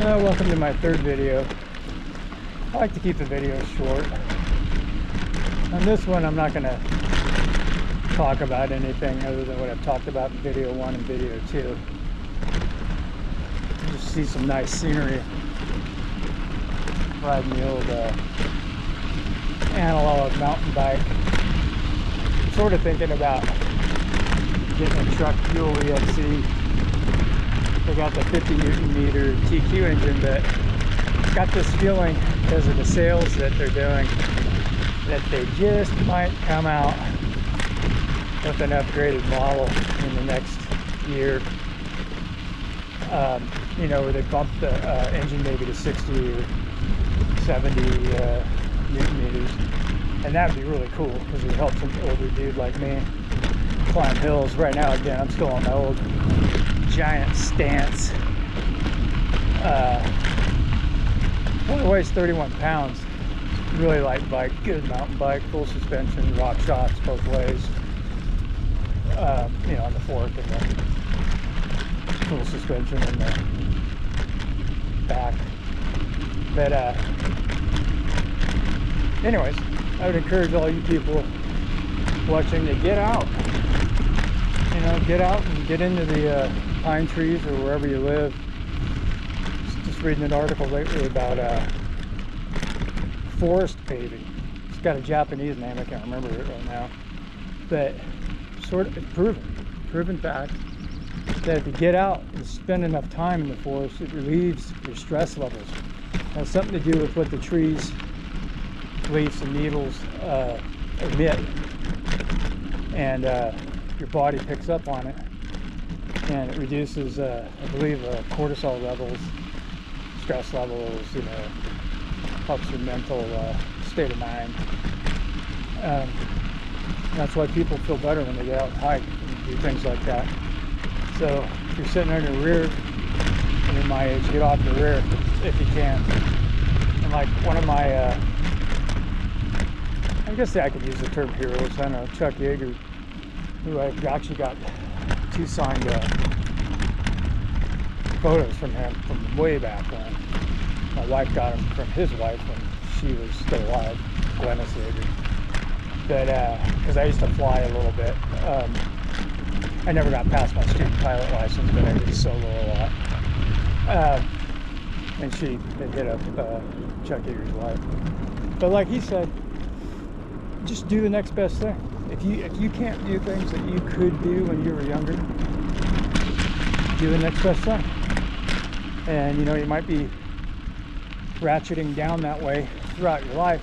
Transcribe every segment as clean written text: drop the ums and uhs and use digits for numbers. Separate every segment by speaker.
Speaker 1: Welcome to my third video. I like to keep the videos short. On this one, I'm not going to talk about anything other than what I've talked about in video 1 and video 2. You just see some nice scenery riding the old analog mountain bike. I'm sort of thinking about getting a truck fuel EXC. They got the 50 Newton meter TQ engine, but got this feeling because of the sales that they're doing that they just might come out with an upgraded model in the next year. You know, where they bump the engine maybe to 60 or 70 Newton meters, and that'd be really cool because it helps an older dude like me climb hills. Right now, again, I'm still on the old giant stance. Only weighs 31 pounds. Really light bike, good mountain bike, full suspension, rock shots both ways. You know, on the fork and the full suspension in the back. But anyways, I would encourage all you people watching to get out. You know, get out and get into the pine trees or wherever you live. Just reading an article lately about forest paving. It's got a Japanese name, I can't remember it right now, but sort of proven fact that if you get out and spend enough time in the forest, it relieves your stress levels. It has something to do with what the trees, leaves and needles emit, and your body picks up on it, and it reduces, I believe, cortisol levels, stress levels, you know, helps your mental state of mind. That's why people feel better when they get out and hike and do things like that. So if you're sitting on your rear, and you're my age, get off your rear if you can. And like one of my, I guess I could use the term heroes, I don't know, Chuck Yeager, who I actually got 2 signed photos from him from way back when. My wife got them from his wife when she was still alive, Glennis Yeager. But because I used to fly a little bit, I never got past my student pilot license, but I did solo a lot. And she hit up Chuck Yeager's wife. But like he said, just do the next best thing. If you can't do things that you could do when you were younger, do the next best thing. And you know, you might be ratcheting down that way throughout your life,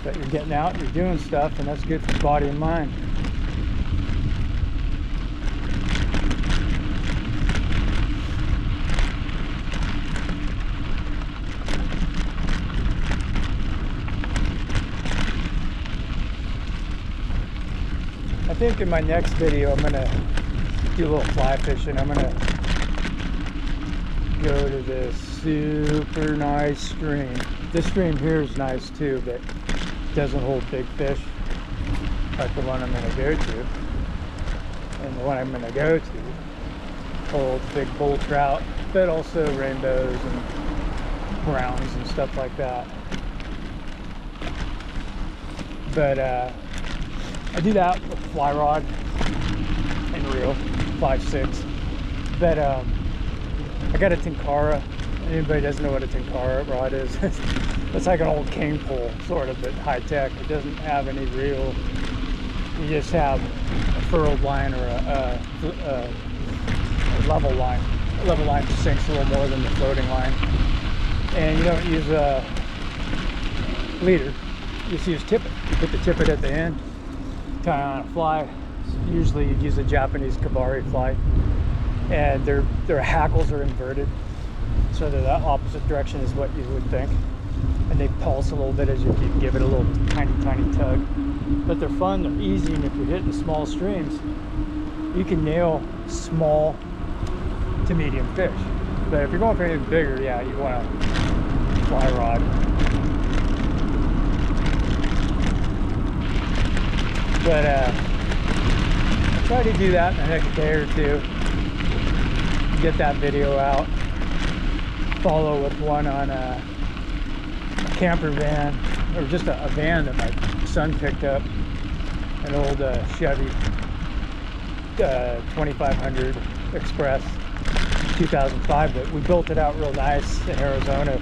Speaker 1: but you're getting out, you're doing stuff, and that's good for body and mind. I think in my next video I'm gonna do a little fly fishing. I'm gonna go to this super nice stream. This stream here is nice too, but doesn't hold big fish like the one I'm gonna go to. And the one I'm gonna go to holds big bull trout, but also rainbows and browns and stuff like that. But I do that with fly rod and reel, 5/6. But I got a Tenkara. Anybody doesn't know what a Tenkara rod is? It's like an old cane pole, sort of, but high tech. It doesn't have any reel. You just have a furrowed line or a level line. A level line just sinks a little more than the floating line. And you don't use a leader. You just use tippet. You put the tippet at the end, tie on a fly. Usually you'd use a Japanese Kabari fly, and their hackles are inverted, so they're the opposite direction is what you would think, and they pulse a little bit as you give it a little tiny tug. But they're fun, they're easy, and if you're hitting small streams, you can nail small to medium fish. But if you're going for anything bigger, yeah, you want a fly rod. But I'll try to do that in the next day or two. Get that video out. follow with one on a camper van, or just a van that my son picked up, an old Chevy 2500 Express 2005, but we built it out real nice in Arizona.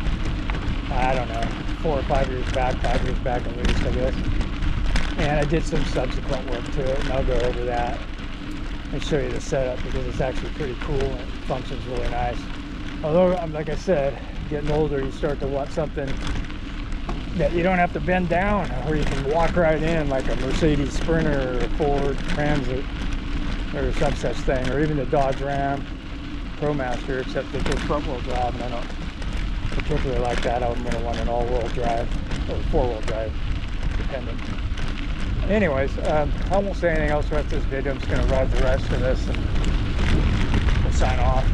Speaker 1: I don't know, 4 or 5 years back, 5 years back at least, I guess. And I did some subsequent work to it, and I'll go over that and show you the setup, because it's actually pretty cool and it functions really nice. Although, like I said, getting older, you start to want something that you don't have to bend down, where you can walk right in, like a Mercedes Sprinter or a Ford Transit or some such thing, or even the Dodge Ram ProMaster, except that they're front-wheel drive, and I don't particularly like that. I'm going to want an all-wheel drive or 4-wheel drive, depending. Anyways, I won't say anything else about this video. I'm just going to ride the rest of this and we'll sign off.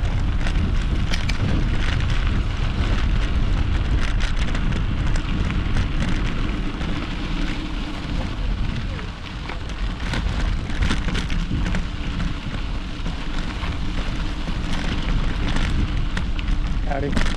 Speaker 1: Howdy.